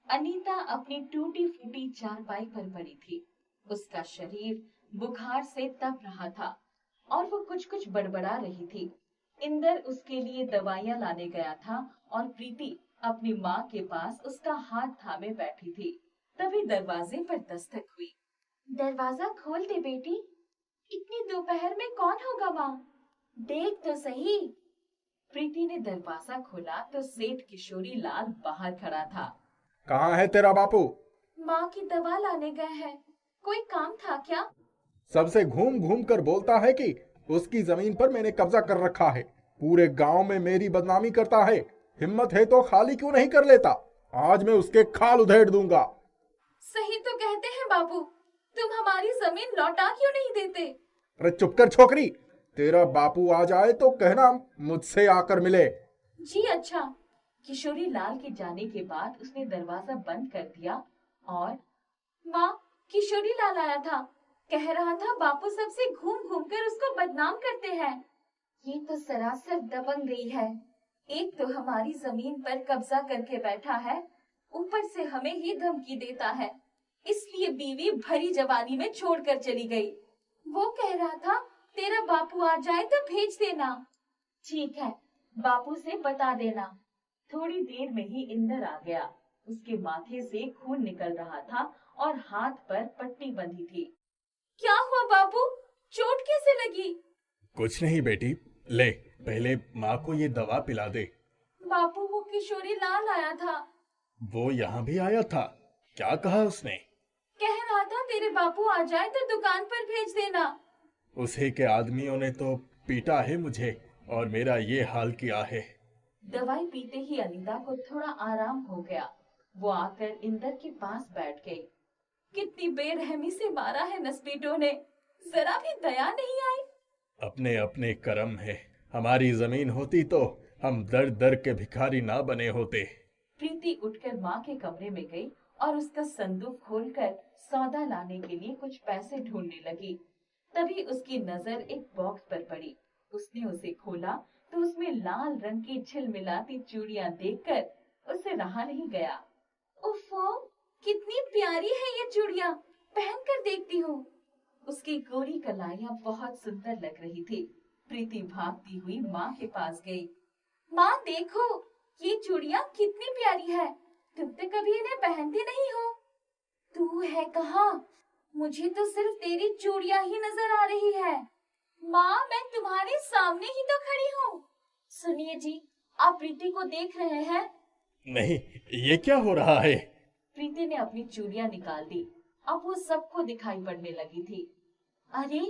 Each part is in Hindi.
अनीता अपनी टूटी फूटी चारपाई पर पड़ी थी। उसका शरीर बुखार से तप रहा था और वो कुछ कुछ बड़बड़ा रही थी। इंदर उसके लिए दवाइयां लाने गया था और प्रीति अपनी माँ के पास उसका हाथ थामे बैठी थी। तभी दरवाजे पर दस्तक हुई। दरवाजा खोल दे बेटी। इतनी दोपहर में कौन होगा माँ? देख तो सही। प्रीति ने दरवाजा खोला तो सेठ किशोरी लाल बाहर खड़ा था। कहाँ है तेरा बापू? माँ की दवा लाने गए हैं। कोई काम था क्या? सबसे घूम घूम कर बोलता है कि उसकी जमीन पर मैंने कब्जा कर रखा है। पूरे गांव में मेरी बदनामी करता है। हिम्मत है तो खाली क्यों नहीं कर लेता? आज मैं उसके खाल उधेड़ दूंगा। सही तो कहते हैं बाबू। तुम हमारी जमीन लौटा क्यों नहीं देते? अरे चुप कर छोकरी। तेरा बापू आ जाए तो कहना मुझसे आकर मिले। जी अच्छा। किशोरी लाल के जाने के बाद उसने दरवाजा बंद कर दिया और माँ, किशोरी लाल आया था। कह रहा था बापू सबसे घूम घूम कर उसको बदनाम करते हैं। ये तो सरासर दबंगई है। एक तो हमारी जमीन पर कब्जा करके बैठा है, ऊपर से हमें ही धमकी देता है। इसलिए बीवी भरी जवानी में छोड़कर चली गई। वो कह रहा था तेरा बापू आ जाए तो भेज देना। ठीक है, बापू से बता देना। थोड़ी देर में ही इंदर आ गया। उसके माथे से खून निकल रहा था और हाथ पर पट्टी बंधी थी। क्या हुआ बापू? चोट कैसे लगी? कुछ नहीं बेटी। ले, पहले माँ को ये दवा पिला दे। बापू, वो किशोरी लाल आया था। वो यहाँ भी आया था? क्या कहा उसने? कह रहा था तेरे बापू आ जाए तो दुकान पर भेज देना। उसे के आदमियों ने तो पीटा है मुझे और मेरा ये हाल किया है। दवाई पीते ही अनीता को थोड़ा आराम हो गया। वो आकर इंदर के पास बैठ गई। कितनी बेरहमी से मारा है नस्बीटों ने। जरा भी दया नहीं आई। अपने अपने कर्म है। हमारी जमीन होती तो हम दर दर के भिखारी ना बने होते। प्रीति उठकर माँ के कमरे में गई और उसका संदूक खोलकर सौदा लाने के लिए कुछ पैसे ढूंढने लगी। तभी उसकी नजर एक बॉक्स पर पड़ी। उसने उसे खोला तो उसमें लाल रंग की झिलमिलाती चूड़ियां देखकर उसे रहा नहीं गया। उफ़ो, कितनी प्यारी है ये चूड़ियां। पहन कर देखती हूँ। उसकी गोरी कलाइयां बहुत सुंदर लग रही थी। प्रीति भागती हुई माँ के पास गई। माँ देखो, ये चूड़ियां कितनी प्यारी है। तुम तो कभी इन्हें पहनती नहीं हो। तू है कहाँ? मुझे तो सिर्फ तेरी चूड़ियां ही नजर आ रही है। माँ, मैं तुम्हारे सामने ही तो खड़ी हूँ। सुनिए जी, आप प्रीति को देख रहे हैं? नहीं, ये क्या हो रहा है? प्रीति ने अपनी चूड़ियां निकाल दी। अब वो सबको दिखाई पड़ने लगी थी। अरे,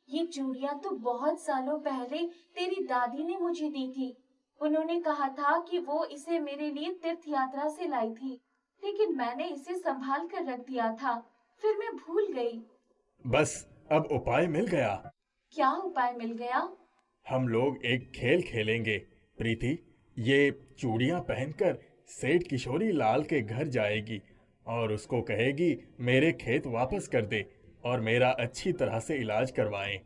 ये चूड़ियां तो बहुत सालों पहले तेरी दादी ने मुझे दी थी। उन्होंने कहा था कि वो इसे मेरे लिए तीर्थ यात्रा से लाई थी, लेकिन मैंने इसे संभाल कर रख दिया था। फिर मैं भूल गई। बस, अब उपाय मिल गया। क्या उपाय मिल गया? हम लोग एक खेल खेलेंगे। प्रीति ये चूड़ियां पहनकर सेठ किशोरी लाल के घर जाएगी और उसको कहेगी मेरे खेत वापस कर दे और मेरा अच्छी तरह से इलाज करवाएं।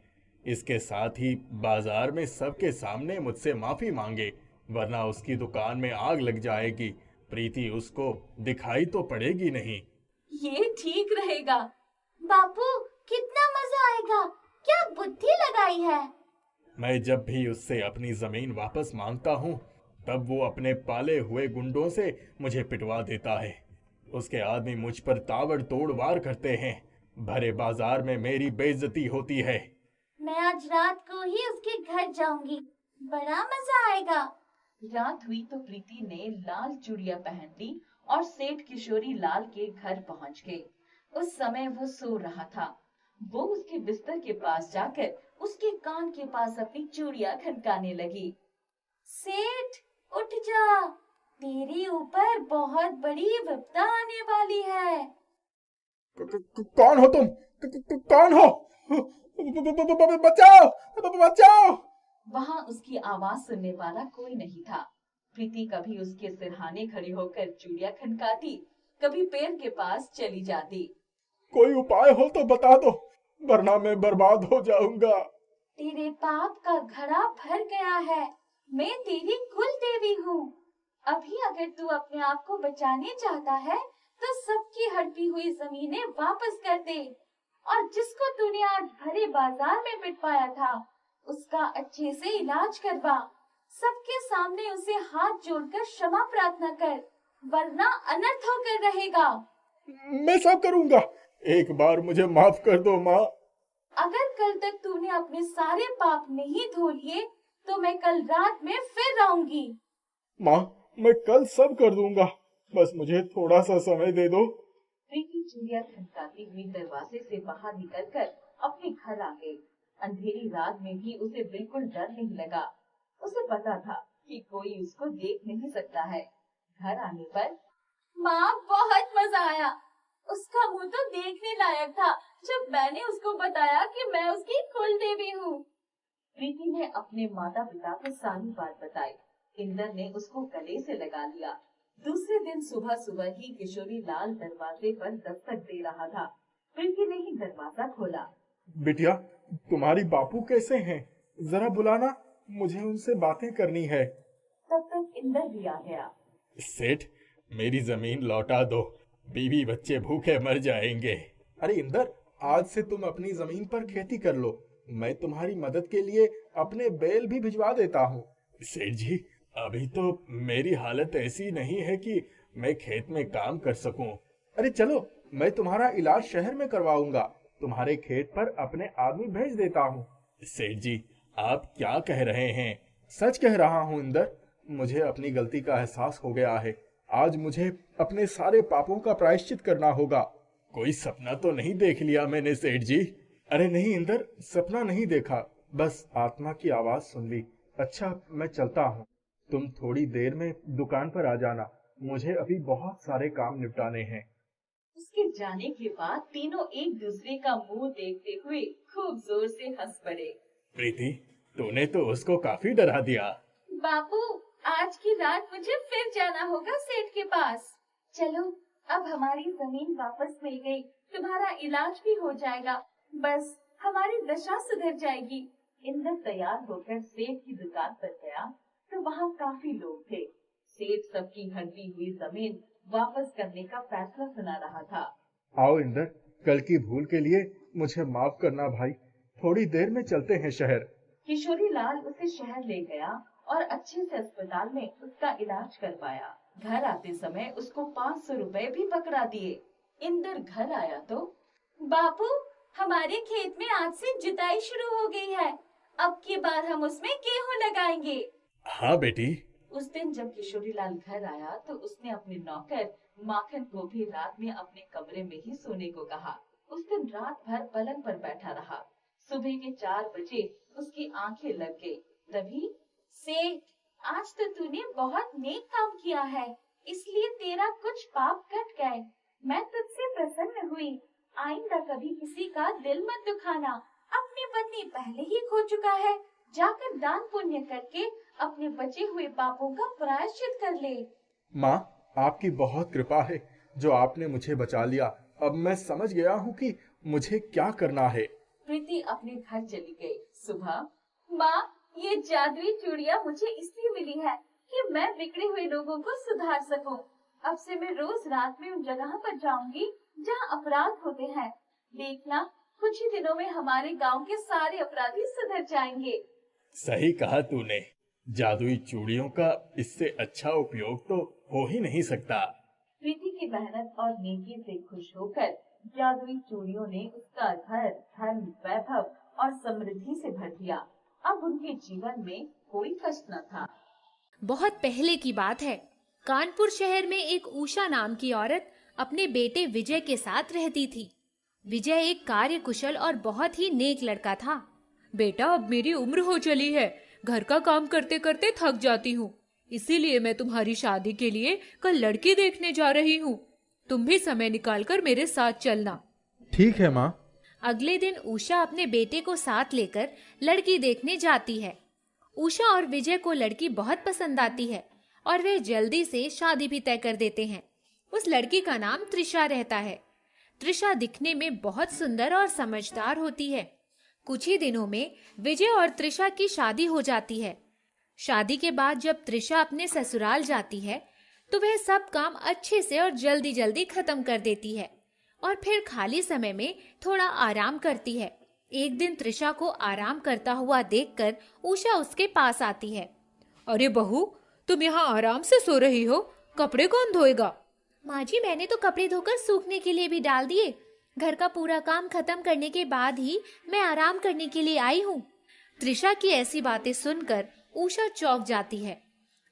इसके साथ ही बाजार में सबके सामने मुझसे माफी मांगे, वरना उसकी दुकान में आग लग जाएगी। प्रीति उसको दिखाई तो पड़ेगी नहीं। ये ठीक रहेगा। बापू, कितना मजा आएगा। क्या बुद्धि लगाई है। मैं जब भी उससे अपनी जमीन वापस मांगता हूँ तब वो अपने पाले हुए गुंडों से मुझे पिटवा देता है। उसके आदमी मुझ पर ताबड़तोड़ वार करते हैं। भरे बाजार में मेरी बेइज्जती होती है। मैं आज रात को ही उसके घर जाऊंगी। बड़ा मजा आएगा। रात हुई तो प्रीति ने लाल चूड़ियां पहन ली और सेठ किशोरी लाल के घर पहुंच गई। उस समय वो सो रहा था। वो उसके बिस्तर के पास जाकर उसके कान के पास अपनी चूड़ियां खनकाने लगी। सेठ, उठ जा। तेरे ऊपर बहुत बड़ी विपदा आने वाली है। कौन हो तुम? कौन हो? बचाओ! बचाओ! वहां उसकी आवाज सुनने वाला कोई नहीं था। प्रीति कभी उसके सिरहाने खड़ी होकर चूड़ियां खनकाती, कभी पेड़ के पास चली जाती। कोई उपाय हो तो बता दो, वरना मैं बर्बाद हो जाऊंगा। तेरे पाप का घड़ा भर गया है। मैं तेरी कुल देवी हूँ। अभी अगर तू अपने आप को बचाने चाहता है तो सबकी हड़पी हुई जमीनें वापस कर दे, और जिसको तूने आज भरे बाजार में पिटवाया था उसका अच्छे से इलाज करवा। सबके सामने उसे हाथ जोड़कर क्षमा प्रार्थना कर, वरना अनर्थ होकर रहेगा। मैं सब करूंगा, एक बार मुझे माफ कर दो माँ। अगर कल तक तूने अपने सारे पाप नहीं धो लिए तो मैं कल रात में फिर आऊंगी। माँ, मैं कल सब कर दूंगा, बस मुझे थोड़ा सा समय दे दो। प्रीति चिड़िया खनकाती हुई दरवाजे से बाहर निकलकर अपने घर आ गई। अंधेरी रात में भी उसे बिल्कुल डर नहीं लगा। उसे पता था कि कोई उसको देख नहीं सकता है। घर आने पर माँ, बहुत मजा आया। उसका मुंह तो देखने लायक था जब मैंने उसको बताया कि मैं उसकी कुल देवी हूँ। प्रीति ने अपने माता पिता को सारी बात बताई। इंदर ने उसको गले से लगा लिया। दूसरे दिन सुबह सुबह ही किशोरी लाल दरवाजे पर दस्तक दे रहा था। प्रीति ने ही दरवाजा खोला। बिटिया, तुम्हारी बापू कैसे हैं? जरा बुलाना, मुझे उनसे बातें करनी है। तब तक इंदर भी आ गया। सेठ, मेरी जमीन लौटा दो, बीवी बच्चे भूखे मर जाएंगे। अरे इंदर, आज से तुम अपनी जमीन पर खेती कर लो, मैं तुम्हारी मदद के लिए अपने बैल भी भिजवा देता हूँ। सेठ जी, अभी तो मेरी हालत ऐसी नहीं है कि मैं खेत में काम कर सकूं। अरे चलो, मैं तुम्हारा इलाज शहर में करवाऊंगा, तुम्हारे खेत पर अपने आदमी भेज देता हूँ। सेठ जी, आप क्या कह रहे हैं? सच कह रहा हूँ इंदर, मुझे अपनी गलती का एहसास हो गया है। आज मुझे अपने सारे पापों का प्रायश्चित करना होगा। कोई सपना तो नहीं देख लिया मैंने सेठ जी? अरे नहीं इंदर, सपना नहीं देखा, बस आत्मा की आवाज सुन ली। अच्छा, मैं चलता हूँ, तुम थोड़ी देर में दुकान पर आ जाना, मुझे अभी बहुत सारे काम निपटाने हैं। उसके जाने के बाद तीनों एक दूसरे का मुंह देखते हुए खूब जोर से हंस पड़े। प्रीति, तूने तो उसको काफी डरा दिया। बापू, आज की रात मुझे फिर जाना होगा सेठ के पास। चलो, अब हमारी जमीन वापस मिल गई, तुम्हारा इलाज भी हो जाएगा, बस हमारी दशा सुधर जाएगी। इंदर तैयार होकर सेठ की दुकान पर गया तो वहाँ काफी लोग थे। सेठ सबकी हड़पी हुई जमीन वापस करने का फैसला सुना रहा था। आओ इंदर, कल की भूल के लिए मुझे माफ करना भाई, थोड़ी देर में चलते हैं शहर। किशोरी लाल उसे शहर ले गया और अच्छे से अस्पताल में उसका इलाज करवाया। घर आते समय उसको 500 रुपए भी पकड़ा दिए। इंदर घर आया तो, बापू, हमारे खेत में आज से जुताई शुरू हो गई है, अब की बार हम उसमें गेहूं लगाएंगे। हाँ बेटी। उस दिन जब किशोरी लाल घर आया तो उसने अपने नौकर माखन को भी रात में अपने कमरे में ही सोने को कहा। उस दिन रात भर पलंग पर बैठा रहा। सुबह के 4 बजे उसकी आंखें लग गई। तभी, सेठ, आज तो तूने बहुत नेक काम किया है, इसलिए तेरा कुछ पाप कट गए। मैं तुझसे प्रसन्न हुई। आइंदा कभी किसी का दिल मत दुखाना। अपनी पत्नी पहले ही खो चुका है, जाकर दान पुण्य करके अपने बचे हुए पापों का प्रायश्चित कर ले। माँ, आपकी बहुत कृपा है जो आपने मुझे बचा लिया। अब मैं समझ गया हूँ कि मुझे क्या करना है। प्रीति अपने घर चली गई। सुबह, माँ, ये जादुई चूड़ियाँ मुझे इसलिए मिली है कि मैं बिगड़े हुए लोगों को सुधार सकूं। अब से मैं रोज रात में उन जगह पर जाऊंगी जहाँ अपराध होते हैं। देखना, कुछ ही दिनों में हमारे गांव के सारे अपराधी सुधर जाएंगे। सही कहा तूने, जादुई चूड़ियों का इससे अच्छा उपयोग तो हो ही नहीं सकता। प्रीति की मेहनत और नेकी से खुश होकर जादुई चूड़ियों ने उसका घर, धन, वैभव और समृद्धि से भर दिया। अब उनके जीवन में कोई कष्ट न था। बहुत पहले की बात है। कानपुर शहर में एक उषा नाम की औरत अपने बेटे विजय के साथ रहती थी। विजय एक कार्यकुशल और बहुत ही नेक लड़का था। बेटा, अब मेरी उम्र हो चली है, घर का काम करते करते थक जाती हूँ, इसीलिए मैं तुम्हारी शादी के लिए कल लड़की देखने जा रही हूँ। तुम भी समय निकालकर मेरे साथ चलना। ठीक है माँ। अगले दिन उषा अपने बेटे को साथ लेकर लड़की देखने जाती है। उषा और विजय को लड़की बहुत पसंद आती है और वे जल्दी से शादी भी तय कर देते हैं। उस लड़की का नाम त्रिशा रहता है। त्रिशा दिखने में बहुत सुंदर और समझदार होती है। कुछ ही दिनों में विजय और त्रिशा की शादी हो जाती है। शादी के बाद जब त्रिशा अपने ससुराल जाती है तो वह सब काम अच्छे से और जल्दी जल्दी खत्म कर देती है और फिर खाली समय में थोड़ा आराम करती है। एक दिन त्रिशा को आराम करता हुआ देखकर उषा उसके पास आती है। अरे बहू, तुम यहाँ आराम से सो रही हो, कपड़े कौन धोएगा? माँ जी, मैंने तो कपड़े धोकर सूखने के लिए भी डाल दिए। घर का पूरा काम खत्म करने के बाद ही मैं आराम करने के लिए आई हूँ। त्रिशा की ऐसी बातें सुनकर उषा चौंक जाती है।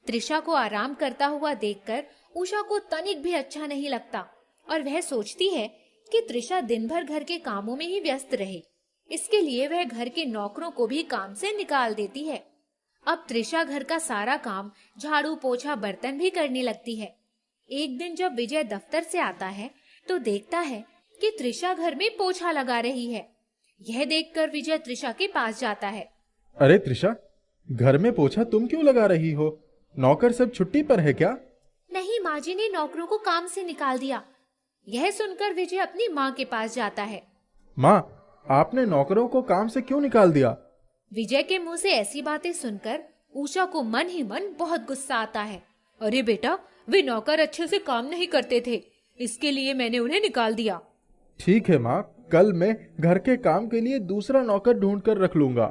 त्रिशा को आराम करता हुआ देखकर उषा को तनिक भी अच्छा नहीं लगता और वह सोचती है कि त्रिशा दिन भर घर के कामों में ही व्यस्त रहे। इसके लिए वह घर के नौकरों को भी काम से निकाल देती है। अब त्रिशा घर का सारा काम, झाड़ू पोछा बर्तन भी करने लगती है। एक दिन जब विजय दफ्तर से आता है तो देखता है कि त्रिशा घर में पोछा लगा रही है। यह देखकर विजय त्रिशा के पास जाता है। अरे त्रिशा, घर में पोछा तुम क्यों लगा रही हो? नौकर सब छुट्टी पर है क्या? नहीं, माँ जी ने नौकरों को काम से निकाल दिया। यह सुनकर विजय अपनी माँ के पास जाता है। माँ, आपने नौकरों को काम से क्यों निकाल दिया? विजय के मुंह से ऐसी बातें सुनकर उषा को मन ही मन बहुत गुस्सा आता है। अरे बेटा, वे नौकर अच्छे से काम नहीं करते थे, इसके लिए मैंने उन्हें निकाल दिया। ठीक है माँ, कल मैं घर के काम के लिए दूसरा नौकर ढूंढ कर रख लूंगा।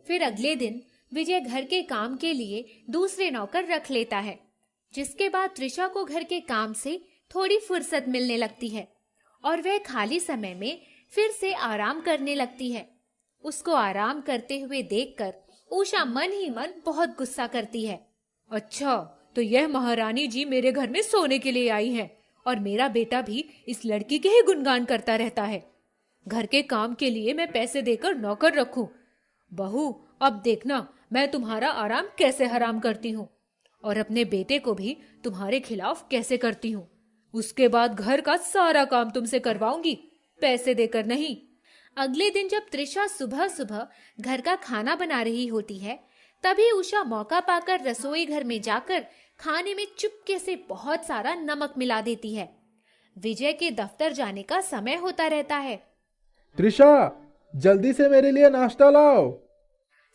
फिर अगले दिन विजय घर के काम के लिए दूसरे नौकर रख लेता है, जिसके बाद त्रिशा को घर के काम से थोड़ी फुर्सत मिलने लगती है और वह खाली समय में फिर से आराम करने लगती है। उसको आराम करते हुए देखकर उषा मन ही मन बहुत गुस्सा करती है। अच्छा, तो यह महारानी जी मेरे घर में सोने के लिए आई है और मेरा बेटा भी इस लड़की के ही गुणगान करता रहता है। घर के काम के लिए मैं पैसे देकर नौकर रखूं। बहू, अब देखना मैं तुम्हारा आराम कैसे हराम करती हूँ और अपने बेटे को भी तुम्हारे खिलाफ कैसे करती हूँ। उसके बाद घर का सारा काम तुमसे करवाऊंगी, पैसे देकर नहीं। अगले दिन जब त्रिशा सुबह सुबह घर का खाना बना रही होती है, तभी उषा मौका पाकर रसोई घर में जाकर खाने में चुपके से बहुत सारा नमक मिला देती है। विजय के दफ्तर जाने का समय होता रहता है। त्रिशा, जल्दी से मेरे लिए नाश्ता लाओ।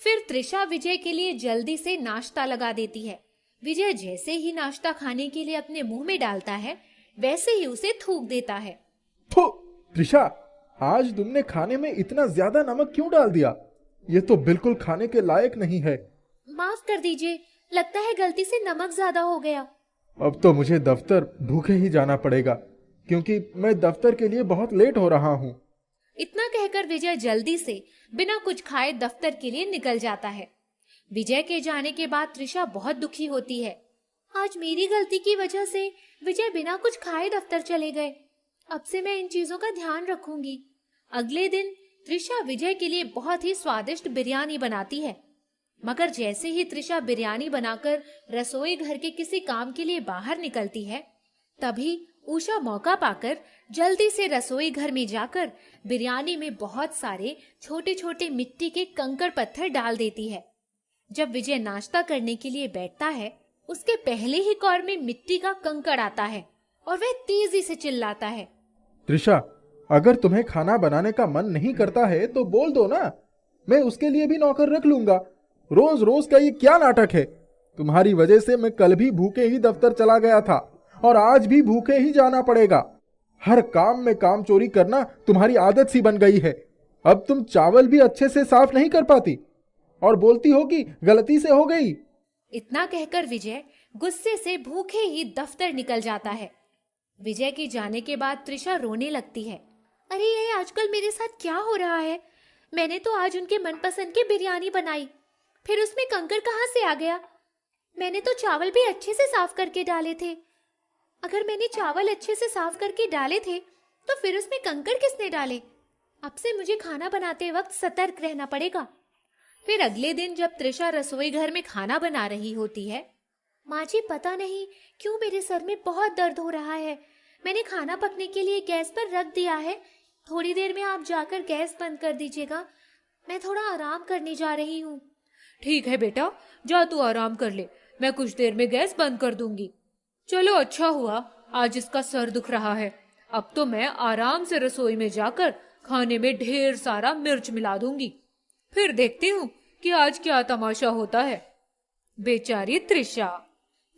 फिर त्रिशा विजय के लिए जल्दी से नाश्ता लगा देती है। विजय जैसे ही नाश्ता खाने के लिए अपने मुंह में डालता है, वैसे ही उसे थूक देता है। थू, त्रिशा, आज तुमने खाने में इतना ज्यादा नमक क्यों डाल दिया? ये तो बिल्कुल खाने के लायक नहीं है। माफ कर दीजिए, लगता है गलती से नमक ज्यादा हो गया। अब तो मुझे दफ्तर भूखे ही जाना पड़ेगा, क्योंकि मैं दफ्तर के लिए बहुत लेट हो रहा हूँ। इतना कहकर विजय जल्दी से बिना कुछ खाए दफ्तर के लिए निकल जाता है। विजय के जाने के बाद त्रिशा बहुत दुखी होती है। आज मेरी गलती की वजह से विजय बिना कुछ खाए दफ्तर चले गए। अब से मैं इन चीजों का ध्यान रखूंगी। अगले दिन त्रिशा विजय के लिए बहुत ही स्वादिष्ट बिरयानी बनाती है, मगर जैसे ही त्रिशा बिरयानी बनाकर रसोई घर के किसी काम के लिए बाहर निकलती है, तभी उषा मौका पाकर जल्दी से रसोई घर में जाकर बिरयानी में बहुत सारे छोटे छोटे मिट्टी के कंकड़ पत्थर डाल देती है। जब विजय नाश्ता करने के लिए बैठता है, उसके पहले ही कौर में मिट्टी का कंकड़ आता है और वह तेजी से चिल्लाता है। त्रिशा, अगर तुम्हें खाना बनाने का मन नहीं करता है तो बोल दो ना, मैं उसके लिए भी नौकर रख लूंगा। रोज रोज का ये क्या नाटक है? तुम्हारी वजह से मैं कल भी भूखे ही दफ्तर चला गया था और आज भी भूखे ही जाना पड़ेगा। हर काम में काम चोरी करना तुम्हारी आदत सी बन गई है। अब तुम चावल भी अच्छे से साफ नहीं कर पाती और बोलती हो कि गलती से हो गई। इतना कहकर विजय गुस्से से भूखे ही दफ्तर निकल जाता है। विजय के जाने के बाद त्रिशा रोने लगती है। अरे ये आजकल मेरे साथ क्या हो रहा है? मैंने तो आज उनके मनपसंद की बिरयानी बनाई, फिर उसमें कंकड़ कहाँ से आ गया? मैंने तो चावल भी अच्छे से साफ करके डाले थे। अगर मैंने चावल अच्छे से साफ करके डाले थे तो फिर उसमें कंकड़ किसने डाले? अब से मुझे खाना बनाते वक्त सतर्क रहना पड़ेगा। फिर अगले दिन जब त्रिशा रसोई घर में खाना बना रही होती है, माँ जी पता नहीं क्यों मेरे सर में बहुत दर्द हो रहा है। मैंने खाना पकने के लिए गैस पर रख दिया है। थोड़ी देर में आप जाकर गैस बंद कर दीजिएगा, मैं थोड़ा आराम करने जा रही हूँ। ठीक है बेटा, जा तू आराम कर ले, मैं कुछ देर में गैस बंद कर दूंगी। चलो अच्छा हुआ आज इसका सर दुख रहा है। अब तो मैं आराम से रसोई में जाकर खाने में ढेर सारा मिर्च मिला दूंगी, फिर देखती हूँ कि आज क्या तमाशा होता है। बेचारी त्रिशा।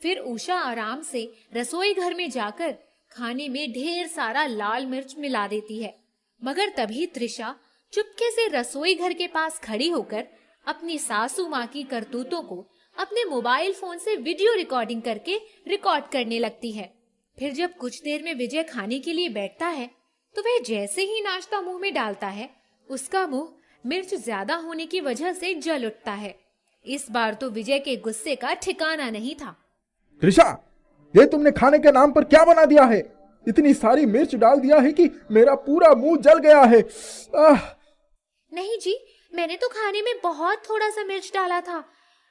फिर उषा आराम से रसोई घर में जाकर खाने में ढेर सारा लाल मिर्च मिला देती है। मगर तभी त्रिशा चुपके से रसोई घर के पास खड़ी होकर अपनी सासू माँ की करतूतों को अपने मोबाइल फोन से वीडियो रिकॉर्डिंग करके रिकॉर्ड करने लगती है। फिर जब कुछ देर में विजय खाने के लिए बैठता है तो वह जैसे ही नाश्ता मुंह में डालता है, उसका मुंह मिर्च ज्यादा होने की वजह से जल उठता है। इस बार तो विजय के गुस्से का ठिकाना नहीं था। त्रिशा, ये तुमने खाने के नाम पर क्या बना दिया है? इतनी सारी मिर्च डाल दिया है कि मेरा पूरा मुंह जल गया है। नहीं जी, मैंने तो खाने में बहुत थोड़ा सा मिर्च डाला था।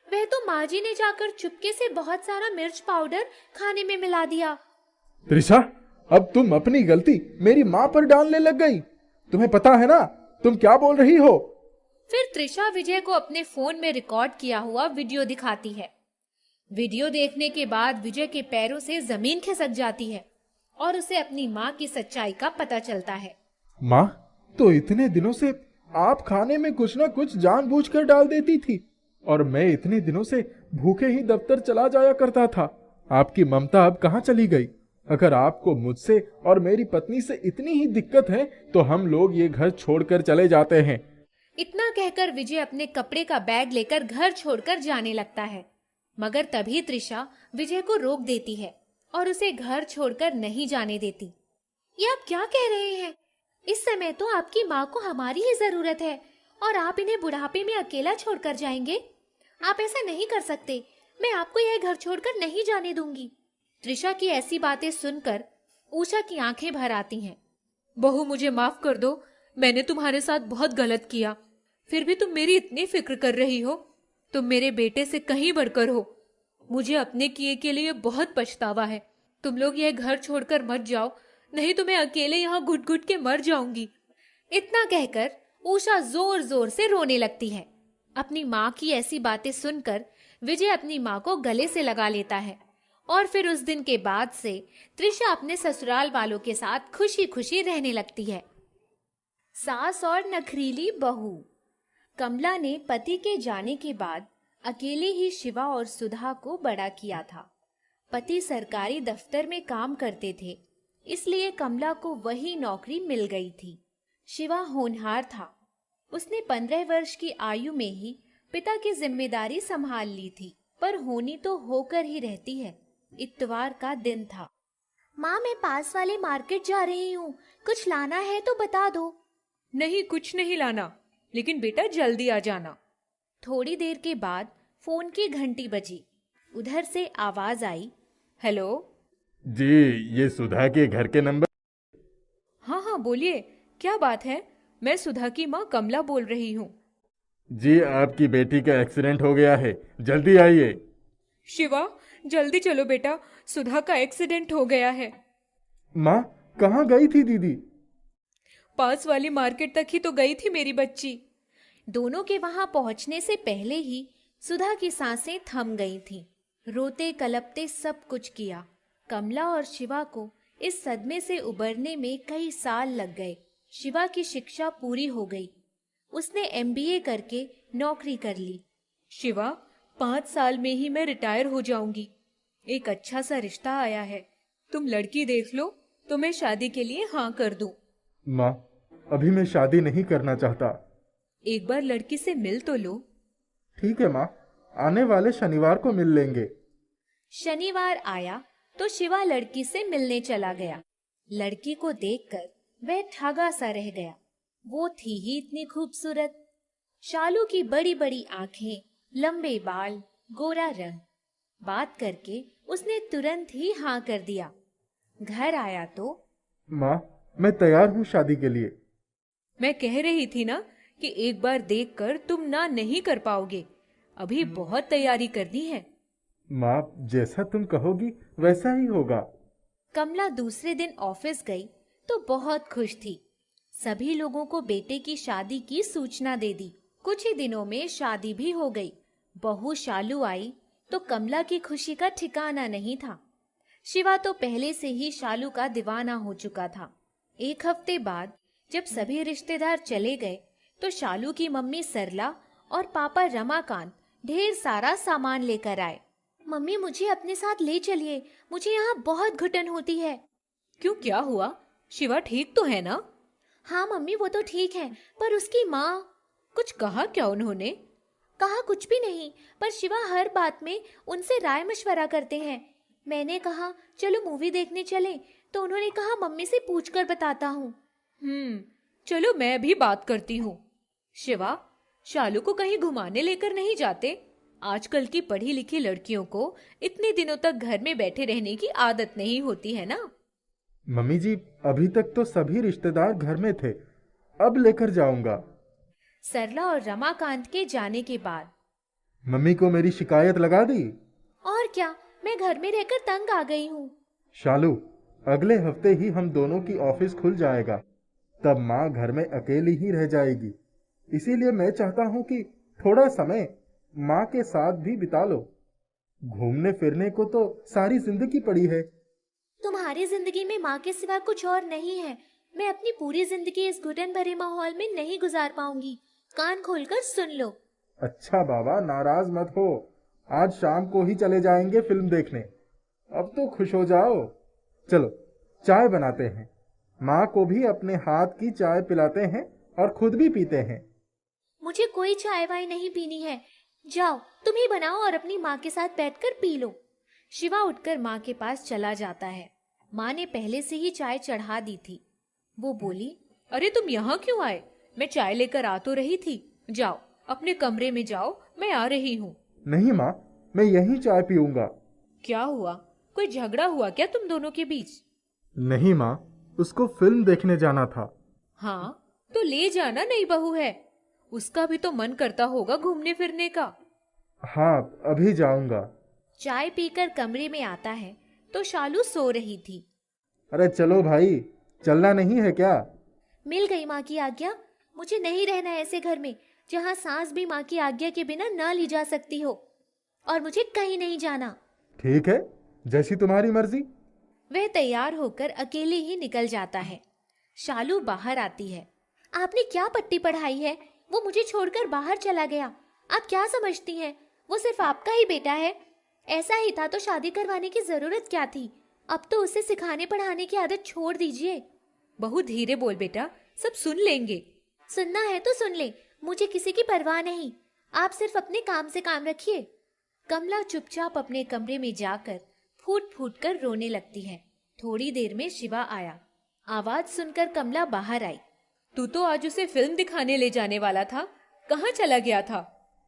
वह तो माँ जी ने जाकर चुपके से बहुत सारा मिर्च पाउडर खाने में मिला दिया। त्रिशा, अब तुम अपनी गलती मेरी माँ पर डालने लग गई। तुम्हें पता है ना तुम क्या बोल रही हो? फिर त्रिशा विजय को अपने फोन में रिकॉर्ड किया हुआ वीडियो दिखाती है। वीडियो देखने के बाद विजय के पैरों से जमीन खिसक जाती है और उसे अपनी माँ की सच्चाई का पता चलता है। माँ, तो इतने दिनों से आप खाने में कुछ न कुछ जानबूझकर डाल देती थी और मैं इतने दिनों से भूखे ही दफ्तर चला जाया करता था। आपकी ममता अब कहाँ चली गई? अगर आपको मुझसे और मेरी पत्नी से इतनी ही दिक्कत है तो हम लोग ये घर छोड़कर चले जाते हैं। इतना कहकर विजय अपने कपड़े का बैग लेकर घर छोड़कर जाने लगता है। मगर तभी त्रिशा विजय को रोक देती है और उसे घर छोड़कर नहीं जाने देती। ये आप क्या कह रहे हैं? इस समय तो आपकी माँ को हमारी ही जरूरत है और आप इन्हें बुढ़ापे में अकेला छोड़कर जाएंगे? आप ऐसा नहीं कर सकते। मैं आपको यह घर छोड़कर नहीं जाने दूंगी। त्रिशा की ऐसी बातें सुनकर उषा की आंखें भर आती हैं। बहू, मुझे माफ कर दो। मैंने तुम्हारे साथ बहुत गलत किया। फिर भी तुम मेरी इतनी फिक्र कर रही हो। तुम मेरे बेटे से कहीं बढ़कर हो। मुझे अपने किए के लिए बहुत पछतावा है। तुम लोग यह घर छोड़कर मत जाओ, नहीं तो मैं अकेले यहाँ घुट घुट के मर जाऊंगी। इतना कहकर उषा जोर जोर से रोने लगती है। अपनी माँ की ऐसी बातें सुनकर विजय अपनी माँ को गले से लगा लेता है और फिर उस दिन के बाद से त्रिशा अपने ससुराल वालों के साथ खुशी खुशी रहने लगती है। सास और नखरीली बहू। कमला ने पति के जाने के बाद अकेले ही शिवा और सुधा को बड़ा किया था। पति सरकारी दफ्तर में काम करते थे, इसलिए कमला को वही नौकरी मिल गई थी। शिवा होनहार था। उसने 15 वर्ष की आयु में ही पिता की जिम्मेदारी संभाल ली थी, पर होनी तो होकर ही रहती है। इतवार का दिन था। माँ, मैं पास वाले मार्केट जा रही हूँ, कुछ लाना है तो बता दो। नहीं, कुछ नहीं लाना, लेकिन बेटा जल्दी आ जाना। थोड़ी देर के बाद फोन की घंटी बजी। उधर से आवाज आई, हेलो जी, ये सुधा के घर के नंबर? हाँ हाँ, बोलिए, क्या बात है? मैं सुधा की माँ कमला बोल रही हूँ। जी, आपकी बेटी का एक्सीडेंट हो गया है, जल्दी आइए। शिवा, जल्दी चलो बेटा, सुधा का एक्सीडेंट हो गया है। माँ, कहाँ गई थी दीदी? पास वाली मार्केट तक ही तो गई थी मेरी बच्ची। दोनों के वहां पहुंचने से पहले ही सुधा की सांसें थम गई थीं। रोते कलपते सब कुछ किया। कमला और शिवा को इस सदमे से उबरने में कई साल लग गए। शिवा की शिक्षा पूरी हो गई। उसने MBA करके नौकरी कर ली। शिवा, 5 साल में ही मैं रिटायर हो जाऊंगी। एक अच्छा सा रिश्ता आया है, तुम लड़की देख लो तो मैं शादी के लिए हाँ कर दूं। माँ, अभी मैं शादी नहीं करना चाहता। एक बार लड़की से मिल तो लो। ठीक है माँ, आने वाले शनिवार को मिल लेंगे। शनिवार आया तो शिवा लड़की से मिलने चला गया। लड़की को देखकर वह ठगा सा रह गया। वो थी ही इतनी खूबसूरत। शालू की बड़ी बड़ी आंखें, लंबे बाल, गोरा रंग। बात करके उसने तुरंत ही हाँ कर दिया। घर आया तो, माँ, मैं तैयार हूँ शादी के लिए। मैं कह रही थी ना कि एक बार देखकर तुम ना नहीं कर पाओगे। अभी बहुत तैयारी करनी है। माँ, जैसा तुम कहोगी वैसा ही होगा। कमला दूसरे दिन ऑफिस गई तो बहुत खुश थी। सभी लोगों को बेटे की शादी की सूचना दे दी। कुछ ही दिनों में शादी भी हो गई। बहू शालू आई तो कमला की खुशी का ठिकाना नहीं था। शिवा तो पहले से ही शालू का दीवाना हो चुका था। एक हफ्ते बाद जब सभी रिश्तेदार चले गए तो शालू की मम्मी सरला और पापा रमाकांत ढेर सारा सामान लेकर आए। मम्मी मुझे अपने साथ ले चलिए, मुझे यहाँ बहुत घुटन होती है। क्यों, क्या हुआ? शिवा ठीक तो है ना? हाँ मम्मी, वो तो ठीक है, पर उसकी माँ। कुछ कहा क्या उन्होंने? कहा कुछ भी नहीं, पर शिवा हर बात में उनसे राय मशवरा करते हैं। मैंने कहा चलो मूवी देखने चलें, तो उन्होंने कहा मम्मी से पूछकर बताता हूँ। चलो मैं भी बात करती हूँ। शिवा, शालू को कहीं घुमाने लेकर नहीं जाते? आजकल की पढ़ी लिखी लड़कियों को इतने दिनों तक घर में बैठे रहने की आदत नहीं होती है ना। मम्मी जी, अभी तक तो सभी रिश्तेदार घर में थे, अब लेकर जाऊंगा। सरला और रमाकांत के जाने के बाद मम्मी को मेरी शिकायत लगा दी? और क्या, मैं घर में रहकर तंग आ गई हूँ। शालू, अगले हफ्ते ही हम दोनों की ऑफिस खुल जाएगा, तब माँ घर में अकेली ही रह जाएगी। इसीलिए मैं चाहता हूँ कि थोड़ा समय माँ के साथ भी बिता लो। घूमने फिरने को तो सारी जिंदगी पड़ी है। तुम्हारी जिंदगी में माँ के सिवा कुछ और नहीं है। मैं अपनी पूरी जिंदगी इस घुटन भरे माहौल में नहीं गुजार पाऊंगी। कान खोलकर सुन लो। अच्छा बाबा, नाराज मत हो, आज शाम को ही चले जाएंगे फिल्म देखने। अब तो खुश हो जाओ। चलो चाय बनाते हैं, माँ को भी अपने हाथ की चाय पिलाते हैं और खुद भी पीते हैं। मुझे कोई चाय वाय नहीं पीनी है। जाओ तुम ही बनाओ और अपनी माँ के साथ बैठकर पी लो। शिवा उठकर माँ के पास चला जाता है। माँ ने पहले से ही चाय चढ़ा दी थी। वो बोली, अरे तुम यहाँ क्यों आए? मैं चाय लेकर आ तो रही थी। जाओ अपने कमरे में जाओ, मैं आ रही हूँ। नहीं माँ, मैं यहीं चाय पीऊंगा। क्या हुआ, कोई झगड़ा हुआ क्या तुम दोनों के बीच? नहीं माँ, उसको फिल्म देखने जाना था। हाँ तो ले जाना, नई बहू है, उसका भी तो मन करता होगा घूमने फिरने का। हाँ, अभी जाऊंगा। चाय पीकर कमरे में आता है तो शालू सो रही थी। अरे चलो भाई, चलना नहीं है क्या? मिल गई माँ की आज्ञा। मुझे नहीं रहना है ऐसे घर में जहाँ सांस भी माँ की आज्ञा के बिना ना ली जा सकती हो। और मुझे कहीं नहीं जाना। ठीक है, जैसी तुम्हारी मर्जी। वह तैयार होकर अकेले ही निकल जाता है। शालू बाहर आती है। आपने क्या पट्टी पढ़ाई है? वो मुझे छोड़कर बाहर चला गया। आप क्या समझती हैं? वो सिर्फ आपका ही बेटा है। ऐसा ही था तो शादी करवाने की जरूरत क्या थी? अब तो उसे सिखाने पढ़ाने की आदत छोड़ दीजिए। बहुत धीरे बोल बेटा, सब सुन लेंगे। सुनना है तो सुन ले, मुझे किसी की परवाह नहीं। आप सिर्फ अपने काम से काम रखिए। कमला चुपचाप अपने कमरे में जाकर फूट फूट कर रोने लगती है। थोड़ी देर में शिवा आया। आवाज सुनकर कमला बाहर आई। तू तो आज उसे फिल्म दिखाने ले जाने वाला था, कहाँ चला गया था?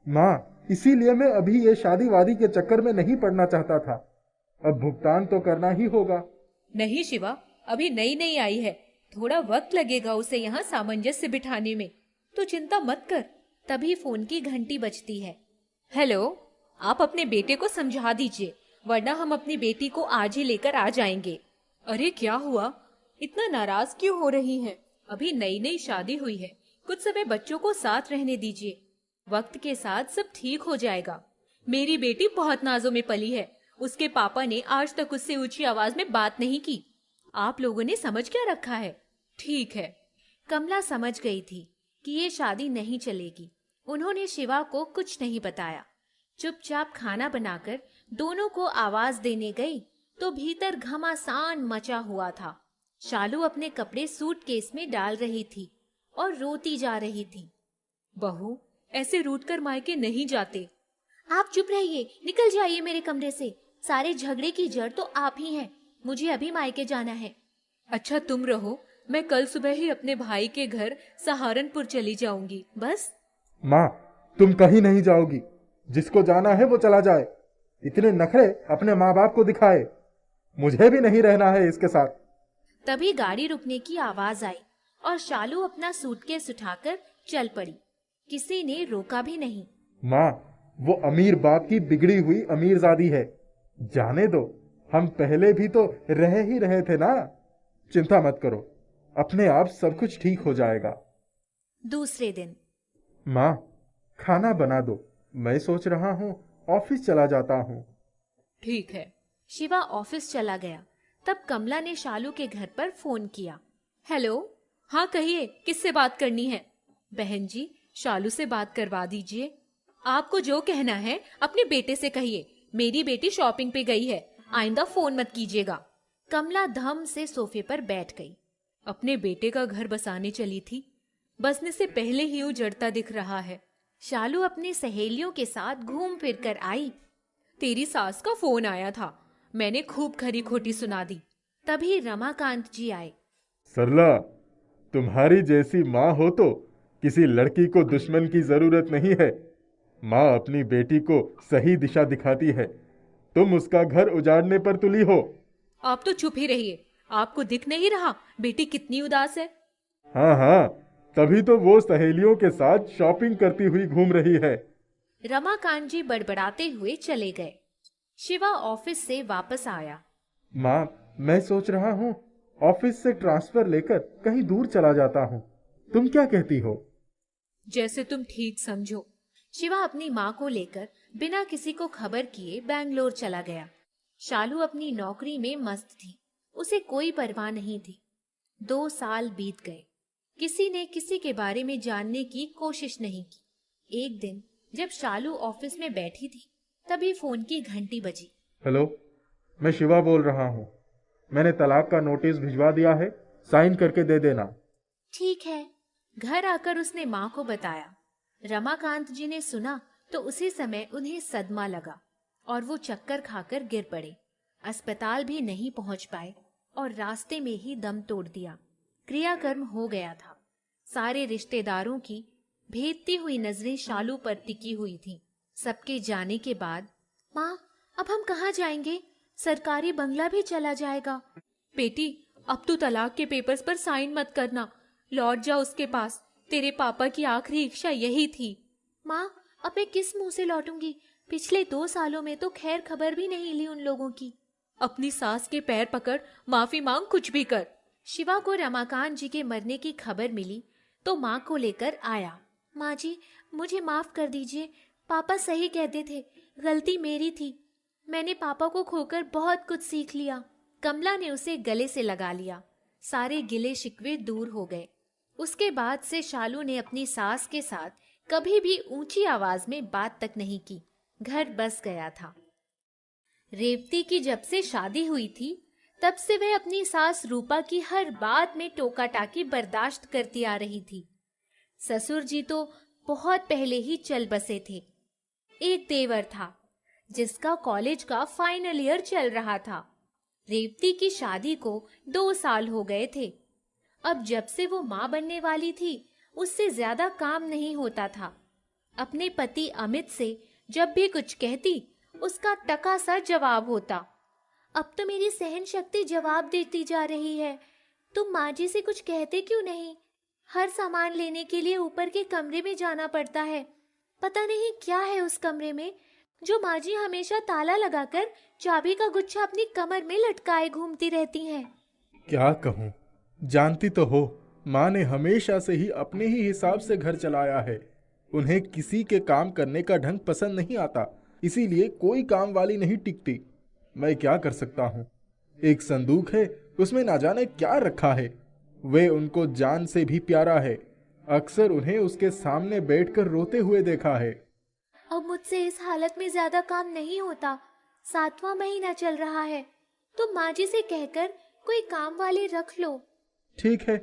माँ, इसीलिए मैं अभी ये शादी वादी के चक्कर में नहीं पड़ना चाहता था। अब भुगतान तो करना ही होगा। नहीं शिवा, अभी नई नई आई है, थोड़ा वक्त लगेगा उसे यहाँ सामंजस्य बिठाने में। तू चिंता मत कर। तभी फोन की घंटी बजती है। हेलो, आप अपने बेटे को समझा दीजिए, वरना हम अपनी बेटी को आज ही लेकर आ जाएंगे। अरे क्या हुआ, इतना नाराज क्यों हो रही हैं? अभी नई नई शादी हुई है, कुछ समय बच्चों को साथ रहने दीजिए। वक्त के साथ सब ठीक हो जाएगा। मेरी बेटी बहुत नाजों में पली है, उसके पापा ने आज तक उससे ऊंची आवाज में बात नहीं की। आप लोगों ने समझ क्या रखा है? ठीक है। कमला समझ गई थी कि ये शादी नहीं चलेगी। उन्होंने शिवा को कुछ नहीं बताया। चुपचाप खाना बनाकर दोनों को आवाज देने गई तो भीतर घमासान मचा हुआ था। शालू अपने कपड़े सूटकेस में डाल रही थी और रोती जा रही थी। बहू, ऐसे रूठ कर मायके नहीं जाते। आप चुप रहिए, निकल जाइए मेरे कमरे से। सारे झगड़े की जड़ तो आप ही हैं। मुझे अभी मायके जाना है। अच्छा तुम रहो, मैं कल सुबह ही अपने भाई के घर सहारनपुर चली जाऊंगी। बस। माँ, तुम कहीं नहीं जाओगी। जिसको जाना है वो चला जाए। इतने नखरे अपने माँ बाप को दिखाए। मुझे भी नहीं रहना है इसके साथ। तभी गाड़ी रुकने की आवाज आई और शालू अपना सूटकेस उठाकर चल पड़ी। किसी ने रोका भी नहीं। माँ, वो अमीर बाप की बिगड़ी हुई अमीरजादी है। जाने दो, हम पहले भी तो रह ही रहे थे ना। चिंता मत करो, अपने आप सब कुछ ठीक हो जाएगा। दूसरे दिन। माँ, खाना बना दो, मैं सोच रहा हूँ ऑफिस चला जाता हूँ। ठीक है। शिवा ऑफिस चला गया। तब कमला ने शालू के घर पर फोन किया। हेलो, हाँ कहिए, किससे बात करनी है? बहन जी, शालू से बात करवा दीजिए। आपको जो कहना है अपने बेटे से कहिए, मेरी बेटी शॉपिंग पे गई है, आइंदा फोन मत कीजिएगा। कमला धम से सोफे पर बैठ गई। अपने बेटे का घर बसाने चली थी, बसने से पहले ही उजड़ता दिख रहा है। शालू अपनी सहेलियों के साथ घूम फिर कर आई। तेरी सास का फोन आया था, मैंने खूब खरी खोटी सुना दी। तभी रमाकांत जी आए। सरला, तुम्हारी जैसी माँ हो तो किसी लड़की को दुश्मन की जरूरत नहीं है। माँ अपनी बेटी को सही दिशा दिखाती है, तुम उसका घर उजाड़ने पर तुली हो। आप तो चुप ही रहिए, आपको दिख नहीं रहा बेटी कितनी उदास है? हाँ हाँ, तभी तो वो सहेलियों के साथ शॉपिंग करती हुई घूम रही है। रमाकांत जी बड़बड़ाते हुए चले गए। शिवा ऑफिस से वापस आया। माँ, मैं सोच रहा हूँ ऑफिस से ट्रांसफर लेकर कहीं दूर चला जाता हूँ। तुम क्या कहती हो? जैसे तुम ठीक समझो। शिवा अपनी माँ को लेकर बिना किसी को खबर किए बैंगलोर चला गया। शालू अपनी नौकरी में मस्त थी, उसे कोई परवाह नहीं थी। 2 साल बीत गए, किसी ने किसी के बारे में जानने की कोशिश नहीं की। एक दिन जब शालू ऑफिस में बैठी थी, तभी फोन की घंटी बजी। हेलो, मैं शिवा बोल रहा हूँ। मैंने तलाक का नोटिस भिजवा दिया है, साइन करके दे देना। ठीक है। घर आकर उसने माँ को बताया। रमाकांत जी ने सुना तो उसी समय उन्हें सदमा लगा और वो चक्कर खाकर गिर पड़े। अस्पताल भी नहीं पहुंच पाए और रास्ते में ही दम तोड़ दिया। क्रियाकर्म हो गया था। सारे रिश्तेदारों की भेदती हुई नजरें शालू पर टिकी हुई थीं। सबके जाने के बाद, माँ अब हम कहाँ जाएंगे? सरकारी बंगला भी चला जाएगा। बेटी, अब तू तलाक के पेपर्स पर साइन मत करना, लौट जा उसके पास। तेरे पापा की आखिरी इच्छा यही थी। माँ, अब मैं किस मुंह से लौटूंगी? पिछले 2 सालों में तो खैर खबर भी नहीं ली उन लोगों की। अपनी सास के पैर पकड़, माफी मांग, कुछ भी कर। शिवा को रमाकांत जी के मरने की खबर मिली तो माँ को लेकर आया। माँ जी, मुझे माफ कर दीजिए, पापा सही कहते थे, गलती मेरी थी। मैंने पापा को खोकर बहुत कुछ सीख लिया। कमला ने उसे गले से लगा लिया। सारे गिले शिकवे दूर हो गए। उसके बाद से शालू ने अपनी सास के साथ कभी भी ऊंची आवाज में बात तक नहीं की। घर बस गया था। रेवती की जब से शादी हुई थी, तब से वह अपनी सास रूपा की हर बात में टोका टाकी बर्दाश्त करती आ रही थी। ससुर जी तो बहुत पहले ही चल बसे थे। एक देवर था जिसका कॉलेज का फाइनल ईयर चल रहा था। रेवती की शादी को 2 साल हो गए थे। अब जब से वो माँ बनने वाली थी, उससे ज्यादा काम नहीं होता था। अपने पति अमित से जब भी कुछ कहती, उसका टका सा जवाब होता। अब तो मेरी सहन शक्ति जवाब देती जा रही है। तुम माँ जी से कुछ कहते क्यों नहीं? हर सामान लेने के लिए ऊपर के कमरे में जाना पड़ता है। पता नहीं क्या है उस कमरे में, जो माँ जी हमेशा ताला लगाकर चाबी का गुच्छा अपनी कमर में लटकाए घूमती रहती हैं। क्या कहूँ, जानती तो हो, माँ ने हमेशा से ही अपने ही हिसाब से घर चलाया है। उन्हें किसी के काम करने का ढंग पसंद नहीं आता, इसीलिए कोई काम वाली नहीं टिकती। मैं क्या कर सकता हूँ? एक संदूक है, उसमें ना जाने क्या रखा है। वे उनको जान से भी प्यारा है। अक्सर उन्हें उसके सामने बैठकर रोते हुए देखा है। अब मुझसे इस हालत में ज्यादा काम नहीं होता। 7वां महीना चल रहा है। तुम माँ जी से कहकर कोई काम वाले रख लो। ठीक है,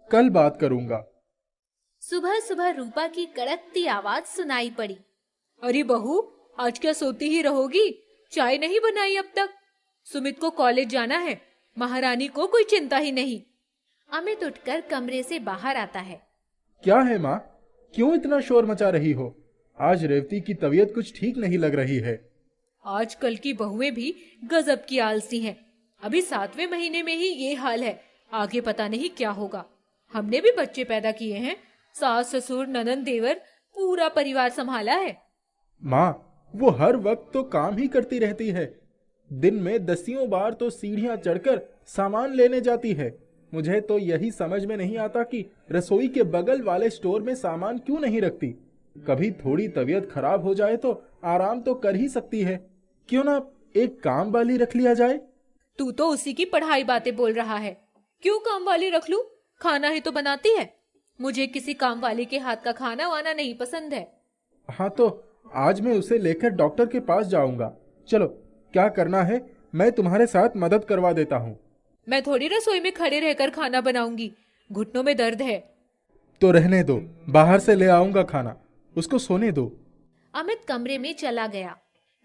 कल बात करूंगा। सुबह सुबह रूपा की कड़कती आवाज सुनाई पड़ी। अरे बहू, आज क्या सोती ही रहोगी? चाय नहीं बनाई अब तक? सुमित को कॉलेज जाना है, महारानी को कोई चिंता ही नहीं। अमित उठकर कमरे से बाहर आता है। क्या है माँ, क्यों इतना शोर मचा रही हो? आज रेवती की तबीयत कुछ ठीक नहीं लग रही है। आजकल की बहुएं भी गजब की आलसी हैं। अभी 7वें महीने में ही ये हाल है, आगे पता नहीं क्या होगा। हमने भी बच्चे पैदा किए हैं, सास ससुर ननंद देवर पूरा परिवार संभाला है। माँ, वो हर वक्त तो काम ही करती रहती है। दिन में 10 बार तो सीढ़ियां चढ़कर सामान लेने जाती है। मुझे तो यही समझ में नहीं आता कि रसोई के बगल वाले स्टोर में सामान क्यों नहीं रखती। कभी थोड़ी तबीयत खराब हो जाए तो आराम तो कर ही सकती है। क्यों ना एक काम वाली रख लिया जाए? तू तो उसी की पढ़ाई बातें बोल रहा है। क्यों काम वाली रख लूं? खाना ही तो बनाती है। मुझे किसी काम वाली के हाथ का खाना वाना नहीं पसंद है। हाँ तो आज मैं उसे लेकर डॉक्टर के पास जाऊंगा। चलो, क्या करना है मैं तुम्हारे साथ मदद करवा देता हूँ। मैं थोड़ी रसोई में खड़े रहकर खाना बनाऊंगी, घुटनों में दर्द है। तो रहने दो, बाहर से ले आऊंगा खाना, उसको सोने दो। अमित कमरे में चला गया।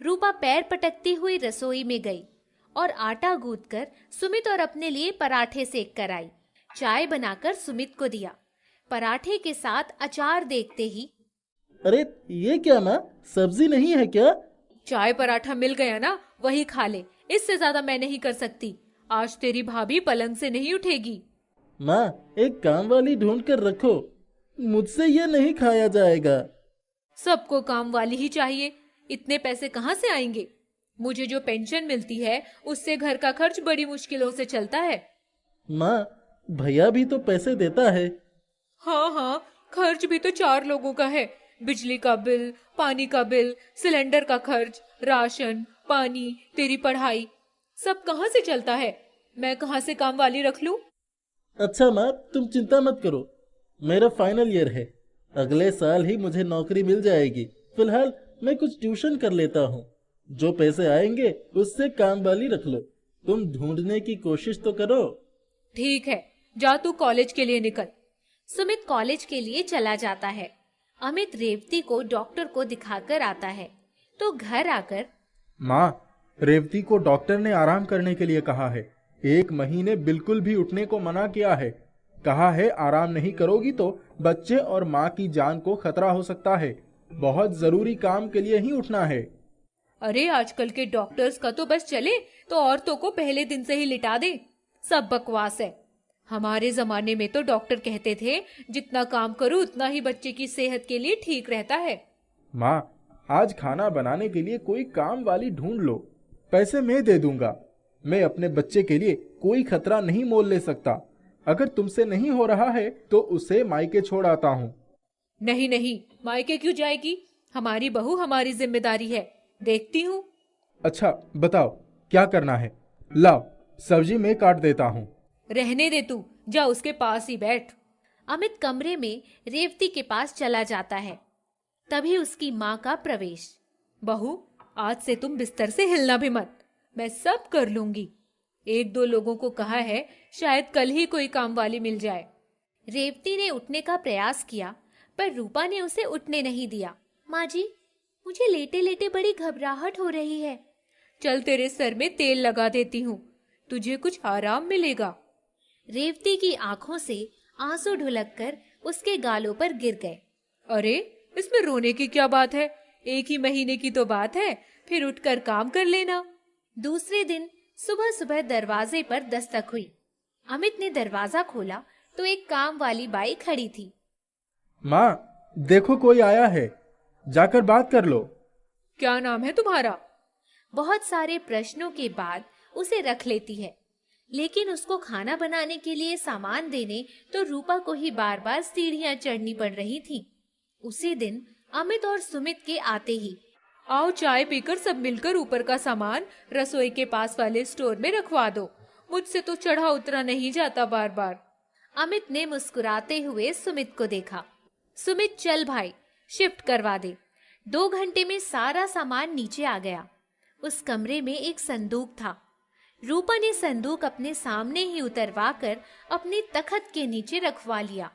रूपा पैर पटकती हुई रसोई में गई और आटा गूंथकर सुमित और अपने लिए पराठे सेक कर आई। चाय बनाकर सुमित को दिया। पराठे के साथ अचार देखते ही, अरे ये क्या माँ, सब्जी नहीं है क्या? चाय पराठा मिल गया ना, वही खा ले, इससे ज्यादा मैं नहीं कर सकती। आज तेरी भाभी पलंग से नहीं उठेगी। माँ, एक काम वाली ढूंढ कर रखो, मुझसे ये नहीं खाया जाएगा। सबको काम वाली ही चाहिए, इतने पैसे कहाँ से आएंगे? मुझे जो पेंशन मिलती है उससे घर का खर्च बड़ी मुश्किलों से चलता है। माँ, भैया भी तो पैसे देता है। हाँ हाँ, खर्च भी तो 4 लोगों का है। बिजली का बिल, पानी का बिल, सिलेंडर का खर्च, राशन पानी, तेरी पढ़ाई, सब कहाँ से चलता है? मैं कहाँ से काम वाली रख लूं? अच्छा माँ, तुम चिंता मत करो, मेरा फाइनल ईयर है, अगले साल ही मुझे नौकरी मिल जाएगी। फिलहाल मैं कुछ ट्यूशन कर लेता हूँ, जो पैसे आएंगे उससे काम वाली रख लो। तुम ढूंढने की कोशिश तो करो। ठीक है, जा तू कॉलेज के लिए निकल। सुमित कॉलेज के लिए चला जाता है। अमित रेवती को डॉक्टर को दिखाकर आता है तो घर आकर, माँ, रेवती को डॉक्टर ने आराम करने के लिए कहा है। 1 महीने बिल्कुल भी उठने को मना किया है। कहा है आराम नहीं करोगी तो बच्चे और माँ की जान को खतरा हो सकता है। बहुत जरूरी काम के लिए ही उठना है। अरे आजकल के डॉक्टर्स का तो बस चले तो औरतों को पहले दिन से ही लिटा दे। सब बकवास है। हमारे जमाने में तो डॉक्टर कहते थे जितना काम करो उतना ही बच्चे की सेहत के लिए ठीक रहता है। माँ, आज खाना बनाने के लिए कोई काम वाली ढूंढ लो, पैसे मैं दे दूंगा। मैं अपने बच्चे के लिए कोई खतरा नहीं मोल ले सकता। अगर तुमसे नहीं हो रहा है तो उसे मायके छोड़ आता हूँ। नहीं नहीं, मायके क्यों जाएगी? हमारी बहू हमारी जिम्मेदारी है, देखती हूँ। अच्छा बताओ क्या करना है? लाओ, सब्जी मैं काट देता हूँ। रहने दे तू, जा उसके पास ही बैठ। अमित कमरे में रेवती के पास चला जाता है। तभी उसकी माँ का प्रवेश। बहू, आज से तुम बिस्तर से हिलना भी मत, मैं सब कर लूंगी। 1-2 लोगों को कहा है, शायद कल ही कोई काम वाली मिल जाए। रेवती ने उठने का प्रयास किया पर रूपा ने उसे उठने नहीं दिया। माँ जी, मुझे लेटे लेटे बड़ी घबराहट हो रही है। चल तेरे सर में तेल लगा देती हूँ, तुझे कुछ आराम मिलेगा। रेवती की आंखों से आंसू ढुलककर उसके गालों पर गिर गए। अरे इसमें रोने की क्या बात है? 1 ही महीने की तो बात है, फिर उठकर काम कर लेना। दूसरे दिन सुबह सुबह दरवाजे पर दस्तक हुई। अमित ने दरवाजा खोला तो एक काम वाली बाई खड़ी थी। माँ, देखो कोई आया है, जाकर बात कर लो। क्या नाम है तुम्हारा? बहुत सारे प्रश्नों के बाद उसे रख लेती है, लेकिन उसको खाना बनाने के लिए सामान देने तो रूपा को ही बार बार सीढ़ियां चढ़नी पड़ रही थी। उसी दिन अमित और सुमित के आते ही, आओ चाय पीकर सब मिलकर ऊपर का सामान रसोई के पास वाले स्टोर में रखवा दो, मुझसे तो चढ़ा उतरा नहीं जाता बार बार। अमित ने मुस्कुराते हुए सुमित को देखा। सुमित, चल भाई, शिफ्ट करवा दे। 2 घंटे में सारा सामान नीचे आ गया। उस कमरे में एक संदूक था। रूपा ने संदूक अपने सामने ही उतरवा कर अपनी तखत के नीचे रखवा लिया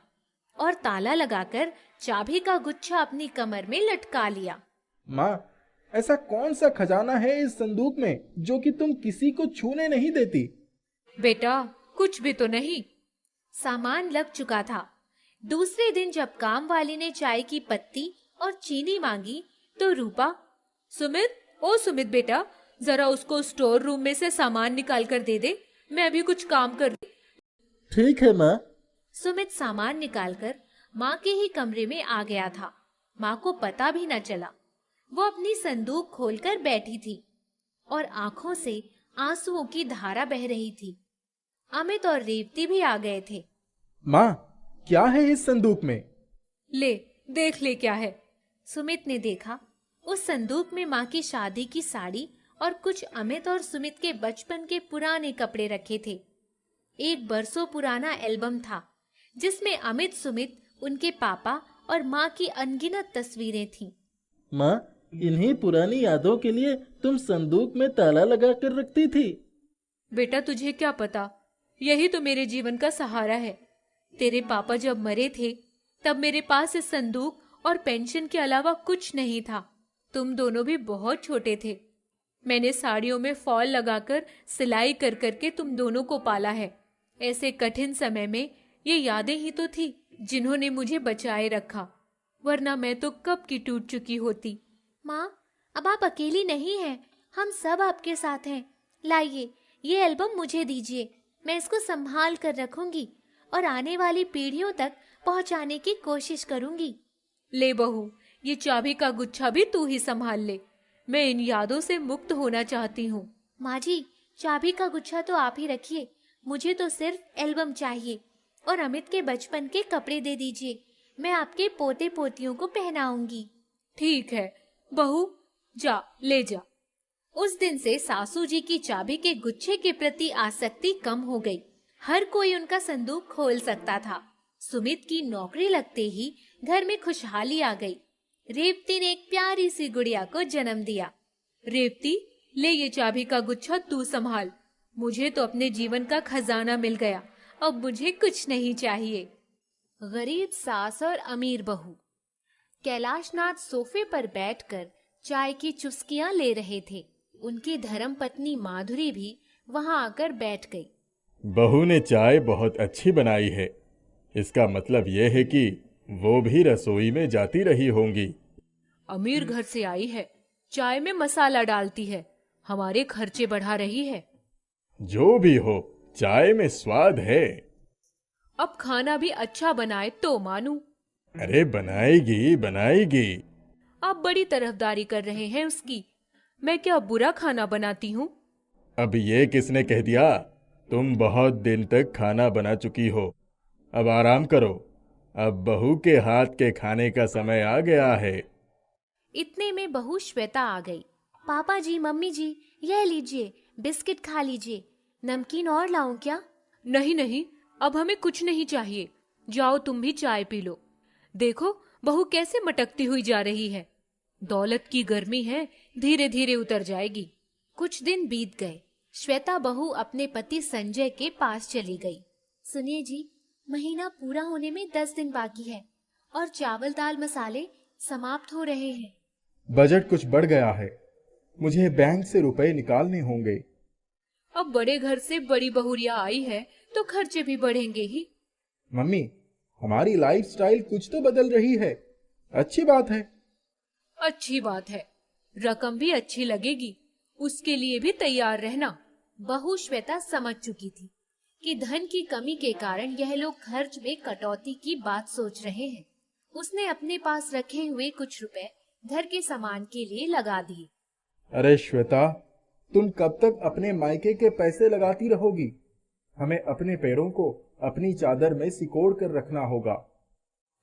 और ताला लगाकर चाबी का गुच्छा अपनी कमर में लटका लिया। माँ, ऐसा कौन सा खजाना है इस संदूक में जो कि तुम किसी को छूने नहीं देती? बेटा, कुछ भी तो नहीं। सामान लग चुका था। दूसरे दिन जब काम वाली ने चाय की पत्ती और चीनी मांगी तो रूपा, सुमित, ओ सुमित बेटा, जरा उसको स्टोर रूम में से सामान निकाल कर दे दे, मैं अभी कुछ काम कर। ठीक है माँ। सुमित सामान निकालकर माँ के ही कमरे में आ गया था। माँ को पता भी न चला। वो अपनी संदूक खोलकर बैठी थी और आंखों से आंसुओं की धारा बह रही थी। अमित और रेवती भी आ गए थे। माँ, क्या है इस संदूक में? ले देख ले क्या है। सुमित ने देखा। उस संदूक में माँ की शादी की साड़ी और कुछ अमित और सुमित के बचपन के पुराने कपड़े रखे थे। एक बरसों पुराना एल्बम था जिसमें अमित, सुमित, उनके पापा और माँ की अनगिनत तस्वीरें थीं। माँ, इन्हीं पुरानी यादों के लिए तुम संदूक में ताला लगा कर रखती थी। बेटा तुझे क्या पता, यही तो मेरे जीवन का सहारा है। तेरे पापा जब मरे थे तब मेरे पास इस संदूक और पेंशन के अलावा कुछ नहीं था। तुम दोनों भी बहुत छोटे थे। मैंने साड़ियों में फॉल लगाकर सिलाई कर करके तुम दोनों को पाला है। ऐसे कठिन समय में ये यादें ही तो थी जिन्होंने मुझे बचाए रखा, वरना मैं तो कब की टूट चुकी होती। माँ, अब आप अकेली नहीं हैं, हम सब आपके साथ हैं। लाइए, ये एल्बम मुझे दीजिए, मैं इसको संभाल कर रखूंगी और आने वाली पीढ़ियों तक पहुंचाने की कोशिश करूंगी। ले बहू, ये चाबी का गुच्छा भी तू ही संभाल ले। मैं इन यादों से मुक्त होना चाहती हूँ। माँ जी, चाबी का गुच्छा तो आप ही रखिए, मुझे तो सिर्फ एल्बम चाहिए और अमित के बचपन के कपड़े दे दीजिए, मैं आपके पोते पोतियों को पहनाऊंगी। ठीक है बहू, जा ले जा। उस दिन से सासू जी की चाबी के गुच्छे के प्रति आसक्ति कम हो गई। हर कोई उनका संदूक खोल सकता था। सुमित की नौकरी लगते ही घर में खुशहाली आ गई। रेवती ने एक प्यारी सी गुड़िया को जन्म दिया। रेवती, ले ये चाबी का गुच्छा तू संभाल। मुझे तो अपने जीवन का खजाना मिल गया, अब मुझे कुछ नहीं चाहिए। गरीब सास और अमीर बहू। कैलाशनाथ सोफे पर बैठकर चाय की चुस्कियां ले रहे थे। उनकी धर्मपत्नी माधुरी भी वहां आकर बैठ गई। बहू ने चाय बहुत अच्छी बनाई है। इसका मतलब यह है कि वो भी रसोई में जाती रही होंगी। अमीर घर से आई है, चाय में मसाला डालती है, हमारे खर्चे बढ़ा रही है। जो भी हो, चाय में स्वाद है। अब खाना भी अच्छा बनाए तो मानू। अरे बनाएगी बनाएगी। आप बड़ी तरफदारी कर रहे हैं उसकी। मैं क्या बुरा खाना बनाती हूँ? अब ये किसने कह दिया? तुम बहुत दिन तक खाना बना चुकी हो, अब आराम करो। अब बहू के हाथ के खाने का समय आ गया है। इतने में बहू श्वेता आ गई। पापा जी, मम्मी जी, यह लीजिए, बिस्किट खा लीजिए। नमकीन और लाऊं क्या? नहीं नहीं, अब हमें कुछ नहीं चाहिए। जाओ तुम भी चाय पी लो। देखो बहू कैसे मटकती हुई जा रही है। दौलत की गर्मी है, धीरे धीरे उतर जाएगी। कुछ दिन बीत गए। श्वेता बहू अपने पति संजय के पास चली गई। सुनिए जी, महीना पूरा होने में 10 दिन बाकी है और चावल दाल मसाले समाप्त हो रहे हैं। बजट कुछ बढ़ गया है, मुझे बैंक से रुपए निकालने होंगे। अब बड़े घर से बड़ी बहुरिया आई है तो खर्चे भी बढ़ेंगे ही। मम्मी, हमारी लाइफस्टाइल कुछ तो बदल रही है, अच्छी बात है। अच्छी बात है, रकम भी अच्छी लगेगी, उसके लिए भी तैयार रहना। बहू श्वेता समझ चुकी थी कि धन की कमी के कारण यह लोग खर्च में कटौती की बात सोच रहे हैं। उसने अपने पास रखे हुए कुछ रुपए घर के सामान के लिए लगा दिए। अरे श्वेता, तुम कब तक अपने मायके के पैसे लगाती रहोगी? हमें अपने पैरों को अपनी चादर में सिकोड़ कर रखना होगा।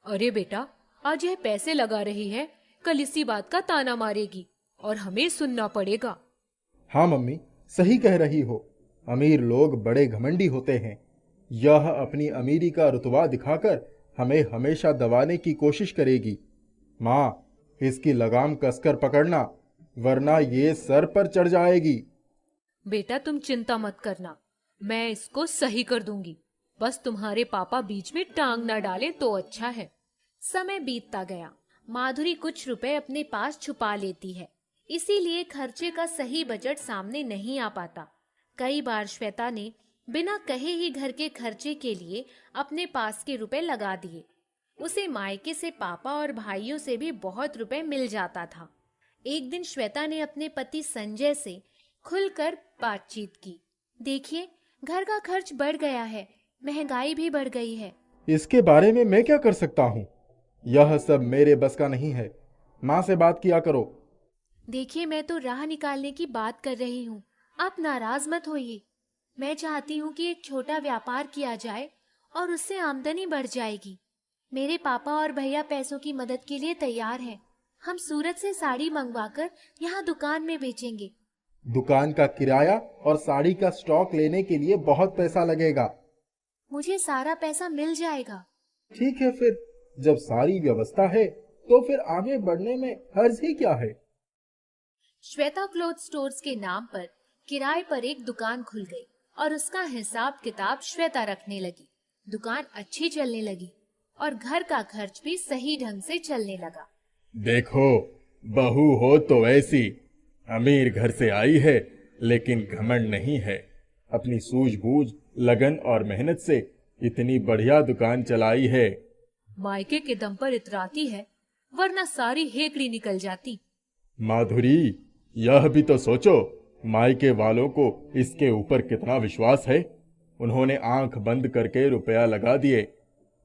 अरे बेटा, आज यह पैसे लगा रही है, कल इसी बात का ताना मारेगी और हमें सुनना पड़ेगा। हाँ मम्मी, सही कह रही हो। अमीर लोग बड़े घमंडी होते हैं। यह अपनी अमीरी का रुतबा दिखाकर हमें हमेशा दबाने की कोशिश करेगी। माँ, इसकी लगाम कसकर पकड़ना, वरना ये सर पर चढ़ जाएगी। बेटा तुम चिंता मत करना, मैं इसको सही कर दूंगी। बस तुम्हारे पापा बीच में टांग ना डालें तो अच्छा है। समय बीतता गया। माधुरी कुछ रुपए अपने पास छुपा लेती है, इसीलिए खर्चे का सही बजट सामने नहीं आ पाता। कई बार श्वेता ने बिना कहे ही घर के खर्चे के लिए अपने पास के रुपए लगा दिए। उसे मायके से पापा और भाइयों से भी बहुत रुपए मिल जाता था। एक दिन श्वेता ने अपने पति संजय से खुलकर बातचीत की। देखिए, घर का खर्च बढ़ गया है, महंगाई भी बढ़ गई है। इसके बारे में मैं क्या कर सकता हूँ? यह सब मेरे बस का नहीं है। माँ से बात किया करो। देखिए, मैं तो राह निकालने की बात कर रही हूँ, आप नाराज मत होइए। मैं चाहती हूँ कि एक छोटा व्यापार किया जाए और उससे आमदनी बढ़ जाएगी। मेरे पापा और भैया पैसों की मदद के लिए तैयार हैं। हम सूरत से साड़ी मंगवाकर यहाँ दुकान में बेचेंगे। दुकान का किराया और साड़ी का स्टॉक लेने के लिए बहुत पैसा लगेगा। मुझे सारा पैसा मिल जाएगा। ठीक है, फिर जब सारी व्यवस्था है तो फिर आगे बढ़ने में हर्ज ही क्या है? श्वेता क्लोथ स्टोर्स के नाम पर किराए पर एक दुकान खुल गई और उसका हिसाब किताब श्वेता रखने लगी। दुकान अच्छी चलने लगी और घर का खर्च भी सही ढंग से चलने लगा। देखो, बहू हो तो ऐसी, अमीर घर से आई है लेकिन घमंड नहीं है। अपनी सूझबूझ, लगन और मेहनत से इतनी बढ़िया दुकान चलाई है। मायके के दम पर इतराती है, वरना सारी हेकड़ी निकल जाती। माधुरी, यह भी तो सोचो, मायके वालों को इसके ऊपर कितना विश्वास है। उन्होंने आंख बंद करके रुपया लगा दिए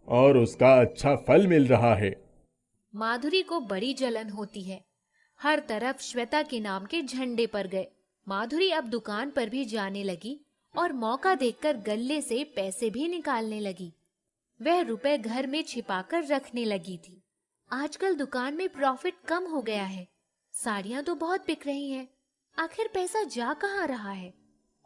और उसका अच्छा फल मिल रहा है। माधुरी को बड़ी जलन होती है। हर तरफ श्वेता के नाम के झंडे पर गए। माधुरी अब दुकान पर भी जाने लगी और मौका देखकर गल्ले से पैसे भी निकालने लगी। वह रुपए घर में छिपाकर रखने लगी थी। आजकल दुकान में प्रॉफिट कम हो गया है। साड़ियां तो बहुत बिक रही हैं। आखिर पैसा जा कहाँ रहा है?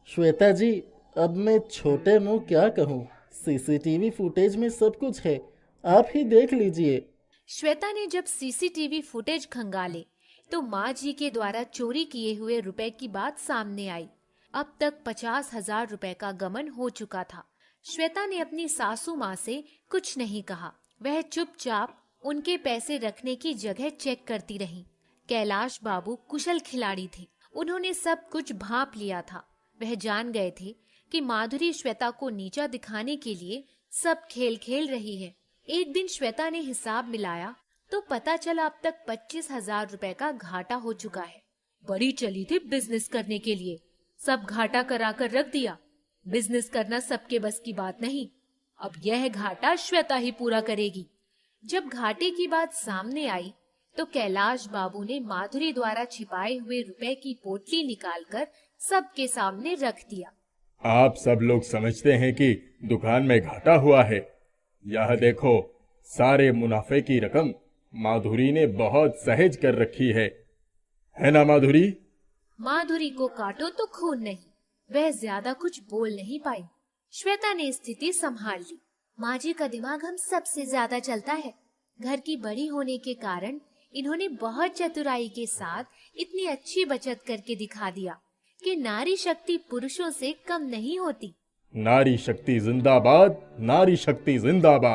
श्वेता जी, अब मैं छोटे मुंह क्या कहूँ, सीसीटीवी फुटेज में सब कुछ है, आप ही देख लीजिए। श्वेता ने जब सीसीटीवी फुटेज खंगाले तो माँ जी के द्वारा चोरी किए हुए रुपए की बात सामने आई। अब तक 50,000 रुपए का गमन हो चुका था। श्वेता ने अपनी सासू माँ से कुछ नहीं कहा। वह चुपचाप उनके पैसे रखने की जगह चेक करती रही। कैलाश बाबू कुशल खिलाड़ी थे। उन्होंने सब कुछ भांप लिया था। वह जान गए थे कि माधुरी श्वेता को नीचा दिखाने के लिए सब खेल खेल रही है। एक दिन श्वेता ने हिसाब मिलाया तो पता चला अब तक 25,000 रुपए का घाटा हो चुका है। बड़ी चली थी बिजनेस करने के लिए, सब घाटा करा कर रख दिया। बिजनेस करना सबके बस की बात नहीं। अब यह घाटा श्वेता ही पूरा करेगी। जब घाटे की बात सामने आई तो कैलाश बाबू ने माधुरी द्वारा छिपाए हुए रुपए की पोटली निकालकर सबके सामने रख दिया। आप सब लोग समझते हैं कि दुकान में घाटा हुआ है। यह देखो, सारे मुनाफे की रकम माधुरी ने बहुत सहज कर रखी है ना माधुरी? माधुरी को काटो तो खून नहीं। वह ज्यादा कुछ बोल नहीं पाई। श्वेता ने स्थिति संभाल ली। माँ जी का दिमाग हम सबसे ज्यादा चलता है। घर की बड़ी होने के कारण इन्होंने बहुत चतुराई के साथ इतनी अच्छी बचत करके दिखा दिया कि नारी शक्ति पुरुषों से कम नहीं होती। नारी शक्ति जिंदाबाद, नारी शक्ति जिंदाबाद।